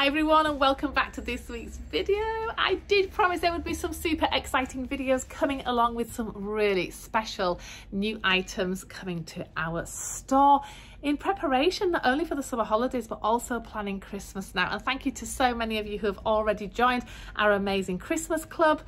Hi everyone, and welcome back to this week's video. I did promise there would be some super exciting videos coming along with some really special new items coming to our store in preparation not only for the summer holidays but also planning Christmas now. And thank you to so many of you who have already joined our amazing Christmas club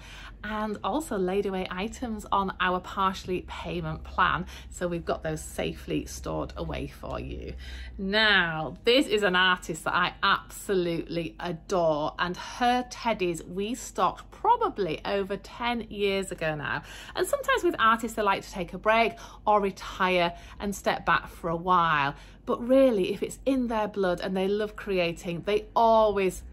and also laid away items on our partially payment plan, so we've got those safely stored away for you. Now this is an artist that I absolutely adore, and her teddies we stocked probably over 10 years ago now. And sometimes with artists they like to take a break or retire and step back for a while, but really if it's in their blood and they love creating, they always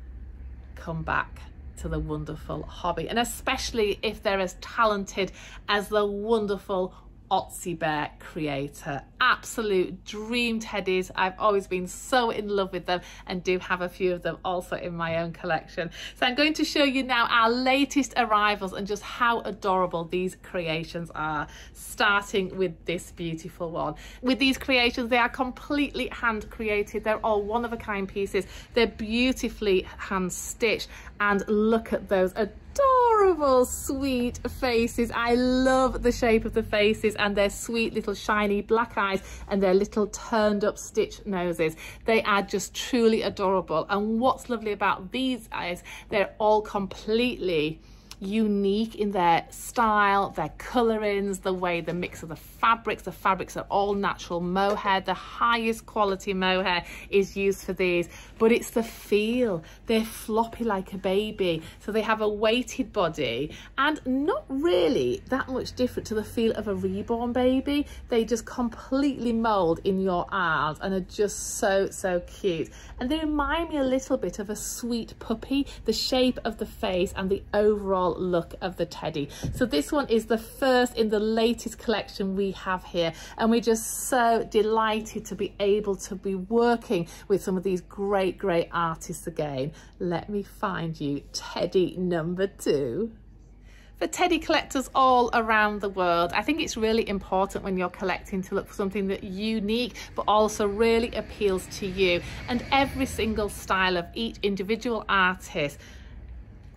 come back to the wonderful hobby, and especially if they're as talented as the wonderful Otzi Bear creator. Absolute dream teddies. I've always been so in love with them and do have a few of them also in my own collection. So I'm going to show you now our latest arrivals and just how adorable these creations are, starting with this beautiful one. With these creations, they are completely hand created. They're all one-of-a-kind pieces. They're beautifully hand stitched, and look at those adorable sweet faces. I love the shape of the faces and their sweet little shiny black eyes and their little turned up stitch noses. They are just truly adorable. And what's lovely about these eyes, they're all completely unique in their style, their colorings, the way the mix of the fabrics are all natural mohair. The highest quality mohair is used for these, but it's the feel. They're floppy like a baby, so they have a weighted body and not really that much different to the feel of a reborn baby. They just completely mold in your arms and are just so cute, and they remind me a little bit of a sweet puppy, the shape of the face and the overall look of the teddy. So this one is the first in the latest collection we have here, and we're just so delighted to be able to be working with some of these great artists again. Let me find you teddy number 2. For teddy collectors all around the world, I think it's really important when you're collecting to look for something that's unique but also really appeals to you, and every single style of each individual artist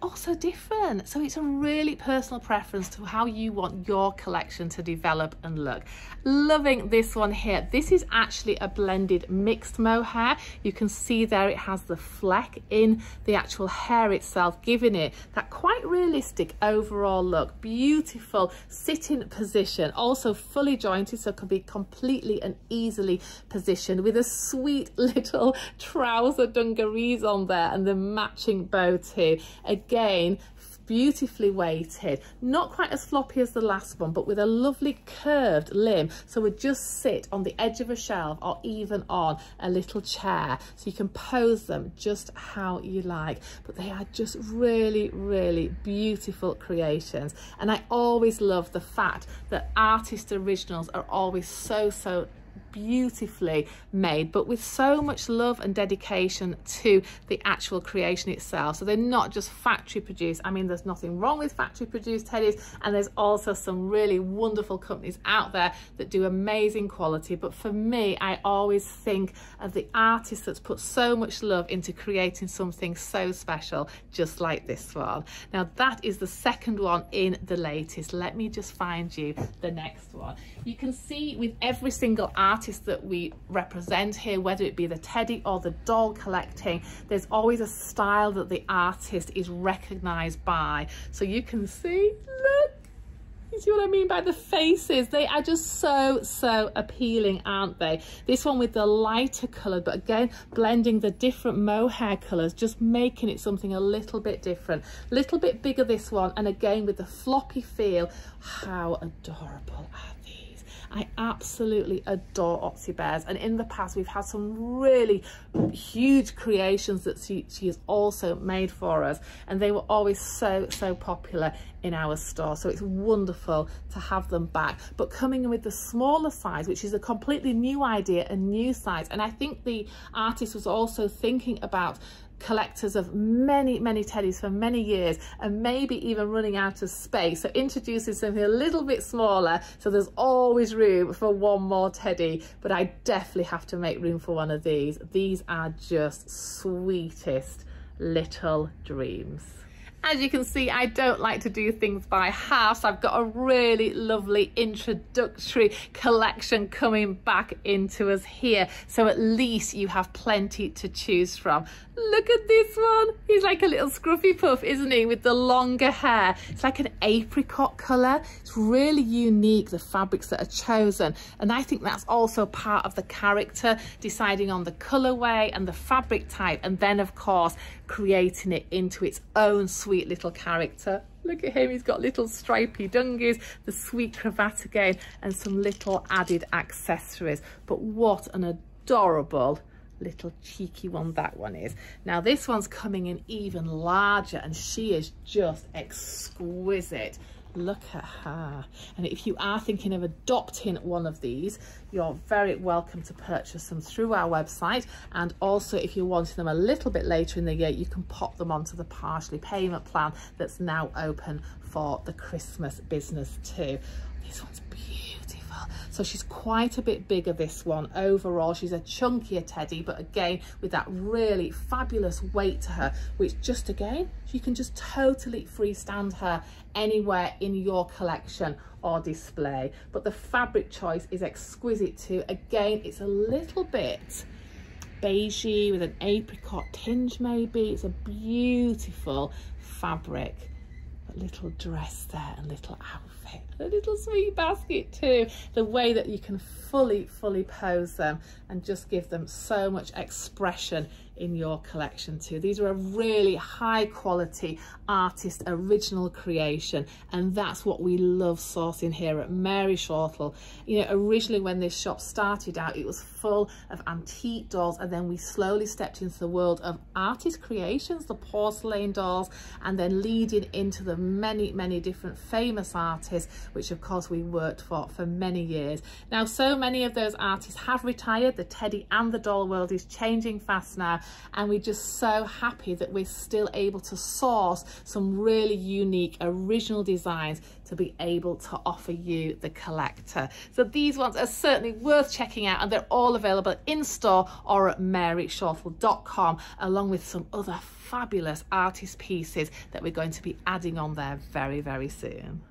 also different, so it's a really personal preference to how you want your collection to develop and look. Loving this one here. This is actually a blended mixed mohair. You can see there it has the fleck in the actual hair itself, giving it that quite realistic overall look. Beautiful sitting position, also fully jointed, so it can be completely and easily positioned with a sweet little trouser dungarees on there and the matching bow too. Again, beautifully weighted, not quite as floppy as the last one, but with a lovely curved limb, so would just sit on the edge of a shelf or even on a little chair, so you can pose them just how you like. But they are just really beautiful creations, and I always love the fact that artist originals are always so beautifully made, but with so much love and dedication to the actual creation itself. So they're not just factory produced. I mean, there's nothing wrong with factory produced teddies, and there's also some really wonderful companies out there that do amazing quality, but for me, I always think of the artist that's put so much love into creating something so special, just like this one. Now that is the second one in the latest. Let me just find you the next one. You can see with every single artist that we represent here, whether it be the teddy or the doll collecting, there's always a style that the artist is recognized by. So you can see, look, you see what I mean by the faces? They are just so appealing, aren't they? This one with the lighter color, but again blending the different mohair colors, just making it something a little bit different, little bit bigger this one, and again with the floppy feel. How adorable are these? I absolutely adore Otzi Bears, and in the past we've had some really huge creations that she has also made for us, and they were always so popular in our store, so it's wonderful to have them back, but coming in with the smaller size, which is a completely new idea, a new size. And I think the artist was also thinking about collectors of many teddies for many years, and maybe even running out of space, so introducing something a little bit smaller, so there's always room for one more teddy. But I definitely have to make room for one of these. These are just sweetest little dreams. As you can see, I don't like to do things by half, so I've got a really lovely introductory collection coming back into us here. So at least you have plenty to choose from. Look at this one. He's like a little scruffy puff, isn't he, with the longer hair. It's like an apricot colour. It's really unique, the fabrics that are chosen. And I think that's also part of the character, deciding on the colourway and the fabric type, and then of course creating it into its own sweet little character. Look at him, he's got little stripy dungies, the sweet cravat again, and some little added accessories. But what an adorable little cheeky one that one is. Now this one's coming in even larger, and she is just exquisite. Look at her. And if you are thinking of adopting one of these, you're very welcome to purchase them through our website. And also if you're wanting them a little bit later in the year, you can pop them onto the partially payment plan that's now open for the Christmas business too. This one's beautiful. So she's quite a bit bigger, this one. Overall, she's a chunkier teddy, but again, with that really fabulous weight to her, which just again, you can just totally freestand her anywhere in your collection or display. But the fabric choice is exquisite too. Again, it's a little bit beigey with an apricot tinge maybe. It's a beautiful fabric. A little dress there, and little outfit, a little sweet basket too. The way that you can fully pose them and just give them so much expression in your collection too. These are a really high quality artist original creation, and that's what we love sourcing here at Mary Shortle. You know, originally when this shop started out, it was full of antique dolls, and then we slowly stepped into the world of artist creations, the porcelain dolls, and then leading into the many different famous artists, which of course we worked for many years. Now so many of those artists have retired. The teddy and the doll world is changing fast now, and we're just so happy that we're still able to source some really unique original designs to be able to offer you, the collector. So these ones are certainly worth checking out, and they're all available in store or at maryshortle.com, along with some other fabulous artist pieces that we're going to be adding on there very soon.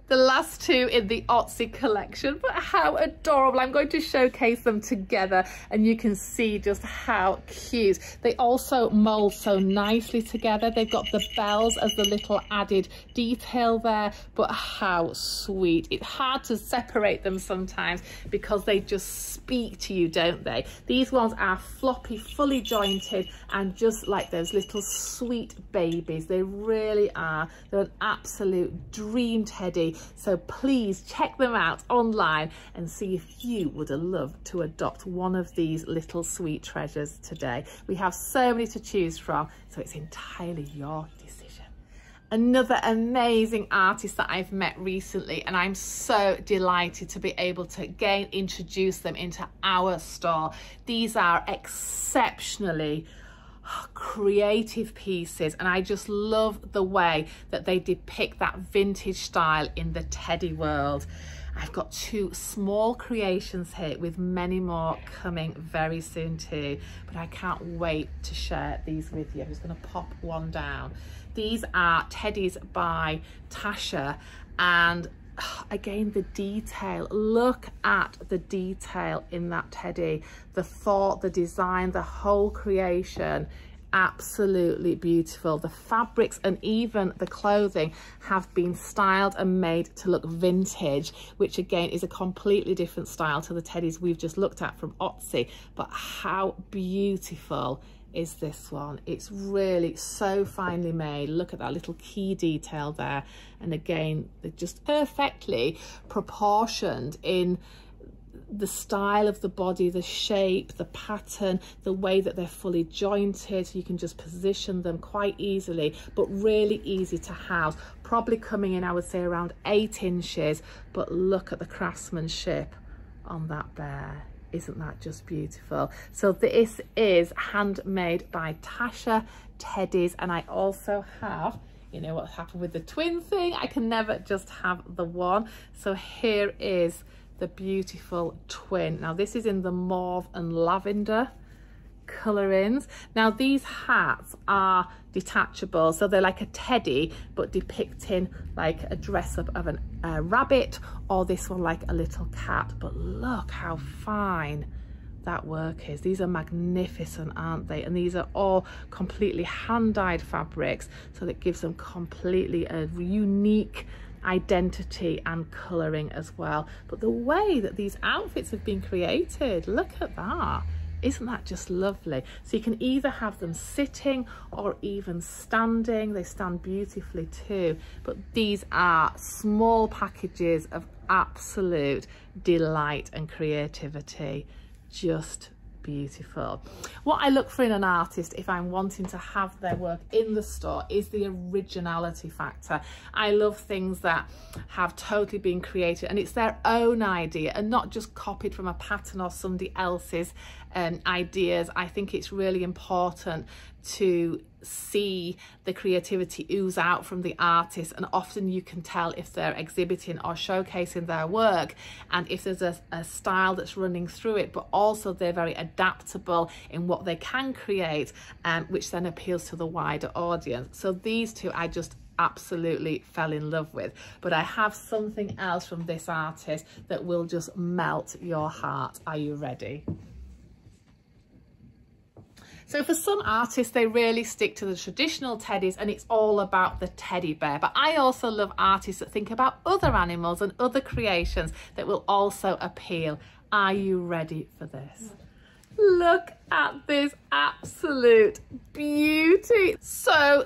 The last two in the Otzi collection, but how adorable. I'm going to showcase them together and you can see just how cute. They also mold so nicely together. They've got the bells as the little added detail there, but how sweet. It's hard to separate them sometimes because they just speak to you, don't they? These ones are floppy, fully jointed, and just like those little sweet babies. They really are. They're an absolute dream teddy. So please check them out online and see if you would have loved to adopt one of these little sweet treasures today. We have so many to choose from, so it's entirely your decision. Another amazing artist that I've met recently, and I'm so delighted to be able to again introduce them into our store. These are exceptionally creative pieces, and I just love the way that they depict that vintage style in the teddy world. I've got two small creations here with many more coming very soon too, but I can't wait to share these with you. I'm just going to pop one down. These are Teddies by Tasha, and again, the detail. Look at the detail in that teddy, the thought, the design, the whole creation. Absolutely beautiful. The fabrics and even the clothing have been styled and made to look vintage, which again is a completely different style to the teddies we've just looked at from Otzi. But how beautiful is this one? It's really so finely made. Look at that little key detail there, and again they're just perfectly proportioned in the style of the body, the shape, the pattern, the way that they're fully jointed. You can just position them quite easily, but really easy to house. Probably coming in, I would say, around 8 inches, but look at the craftsmanship on that bear. Isn't that just beautiful? So this is handmade by Tasha Teddies, and I also have, you know what happened with the twin thing, I can never just have the one. So here is the beautiful twin. Now this is in the mauve and lavender colourings. Now these hats are detachable, so they're like a teddy but depicting like a dress up of a rabbit, or this one like a little cat. But look how fine that work is. These are magnificent, aren't they? And these are all completely hand-dyed fabrics, so that gives them completely a unique identity and colouring as well. But the way that these outfits have been created, look at that. Isn't that just lovely? So you can either have them sitting or even standing. They stand beautifully too. But these are small packages of absolute delight and creativity. Just beautiful. What I look for in an artist if I'm wanting to have their work in the store is the originality factor. I love things that have totally been created and it's their own idea and not just copied from a pattern or somebody else's ideas. I think it's really important to see the creativity ooze out from the artist, and often you can tell if they're exhibiting or showcasing their work and if there's a style that's running through it, but also they're very adaptable in what they can create, which then appeals to the wider audience. So these two I just absolutely fell in love with. But I have something else from this artist that will just melt your heart. Are you ready? So for some artists, they really stick to the traditional teddies and it's all about the teddy bear. But I also love artists that think about other animals and other creations that will also appeal. Are you ready for this? Look at this absolute beauty. So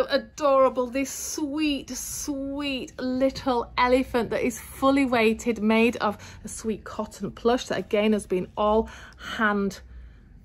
adorable. This sweet, sweet little elephant that is fully weighted, made of a sweet cotton plush that again has been all hand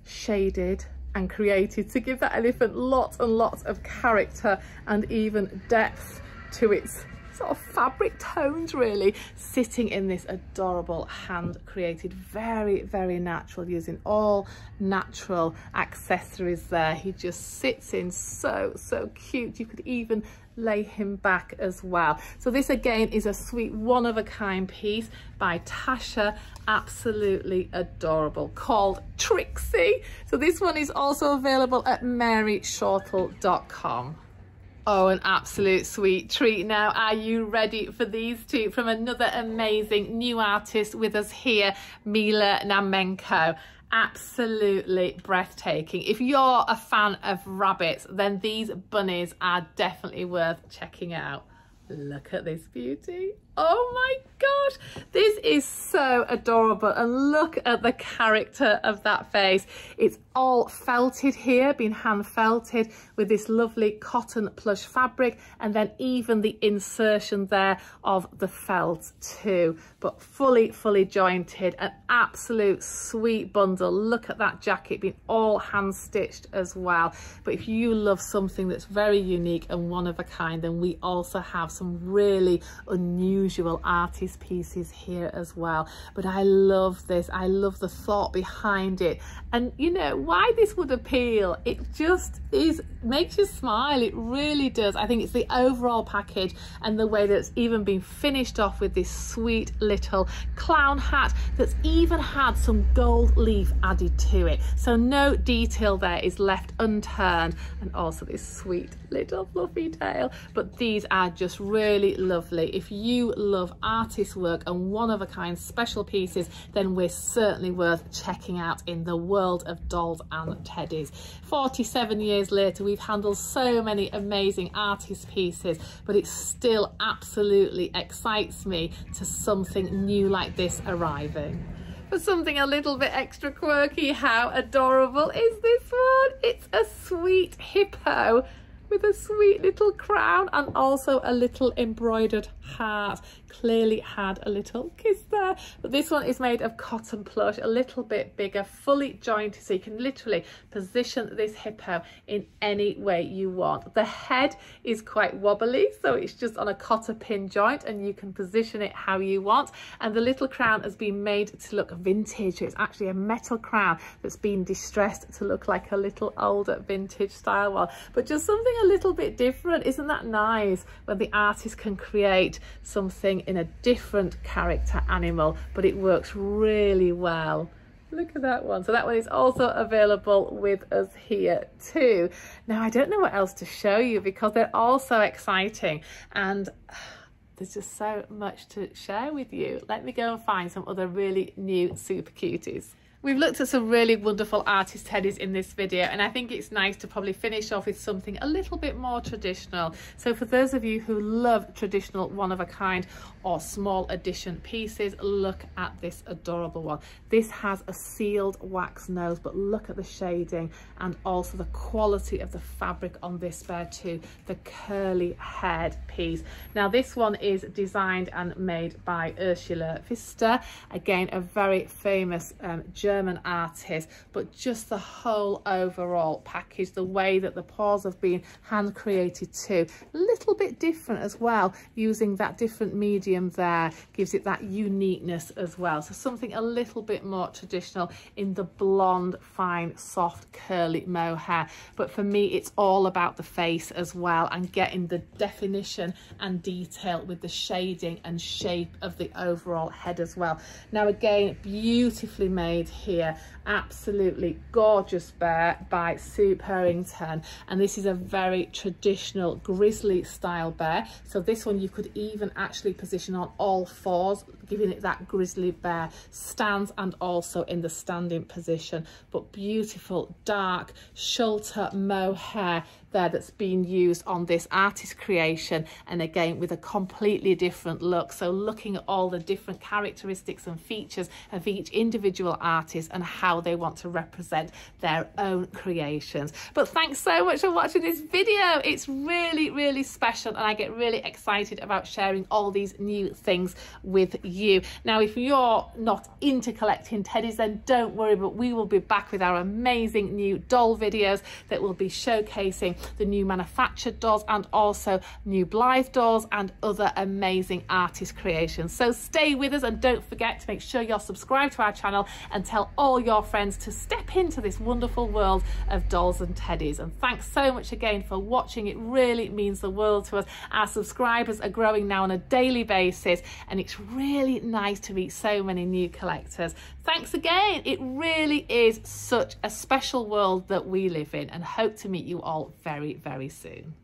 shaded and created to give that elephant lots and lots of character and even depth to its sort of fabric tones, really, sitting in this adorable hand created, very, very natural, using all natural accessories there. He just sits in so cute. You could even lay him back as well. So this again is a sweet one-of-a-kind piece by Tasha, absolutely adorable, called Trixie. So this one is also available at maryshortle.com. Oh, an absolute sweet treat. Now, are you ready for these two from another amazing new artist with us here, Mila Namenko? Absolutely breathtaking. If you're a fan of rabbits, then these bunnies are definitely worth checking out. Look at this beauty. Oh my gosh, this is so adorable, and look at the character of that face. It's all felted here, been hand felted with this lovely cotton plush fabric, and then even the insertion there of the felt too, but fully jointed. An absolute sweet bundle. Look at that jacket, being all hand stitched as well. But if you love something that's very unique and one of a kind, then we also have some really unusual artist pieces here as well. But I love this. I love the thought behind it, and you know why this would appeal. It just makes you smile. It really does. I think it's the overall package and the way that it's even been finished off with this sweet little clown hat that's even had some gold leaf added to it, so no detail there is left unturned, and also this sweet little fluffy tail. But these are just really lovely. If you love artist work and one-of-a-kind special pieces, then we're certainly worth checking out in the world of dolls and teddies. 47 years later, we've handled so many amazing artist pieces, but it still absolutely excites me to something new like this arriving. For something a little bit extra quirky, how adorable is this one? It's a sweet hippo with a sweet little crown and also a little embroidered heart. Clearly had a little kiss there. But this one is made of cotton plush, a little bit bigger, fully jointed, so you can literally position this hippo in any way you want. The head is quite wobbly, so it's just on a cotter pin joint and you can position it how you want. And the little crown has been made to look vintage. It's actually a metal crown that's been distressed to look like a little older vintage style one, but just something a little bit different. Isn't that nice when the artist can create something in a different character animal, but it works really well Look at that one. So that one is also available with us here too. Now, I don't know what else to show you because they're all so exciting and there's just so much to share with you. Let me go and find some other really new super cuties. We've looked at some really wonderful artist teddies in this video, and I think it's nice to probably finish off with something a little bit more traditional. So for those of you who love traditional one-of-a-kind or small edition pieces, look at this adorable one. This has a sealed wax nose, but look at the shading and also the quality of the fabric on this bear too, the curly haired piece. Now this one is designed and made by Ursula Pfister, again a very famous German artist, but just the whole overall package, the way that the paws have been hand created too, a little bit different as well, using that different medium there gives it that uniqueness as well. So something a little bit more traditional in the blonde, fine, soft, curly mohair. But for me, it's all about the face as well and getting the definition and detail with the shading and shape of the overall head as well. Now again, beautifully made here, absolutely gorgeous bear by Sue Purrington, and this is a very traditional grizzly style bear. So this one you could even actually position on all fours, giving it that grizzly bear stance and also in the standing position. But beautiful dark Shortle mohair there that's been used on this artist creation, and again with a completely different look. So looking at all the different characteristics and features of each individual artist and how they want to represent their own creations. But thanks so much for watching this video. It's really special and I get really excited about sharing all these new things with you. Now if you're not into collecting teddies, then don't worry, but we will be back with our amazing new doll videos that will be showcasing the new manufactured dolls and also new Blythe dolls and other amazing artist creations. So stay with us and don't forget to make sure you're subscribed to our channel and tell all your friends to step into this wonderful world of dolls and teddies. And thanks so much again for watching. It really means the world to us. Our subscribers are growing now on a daily basis and it's really nice to meet so many new collectors. Thanks again. It really is such a special world that we live in, and hope to meet you all very soon.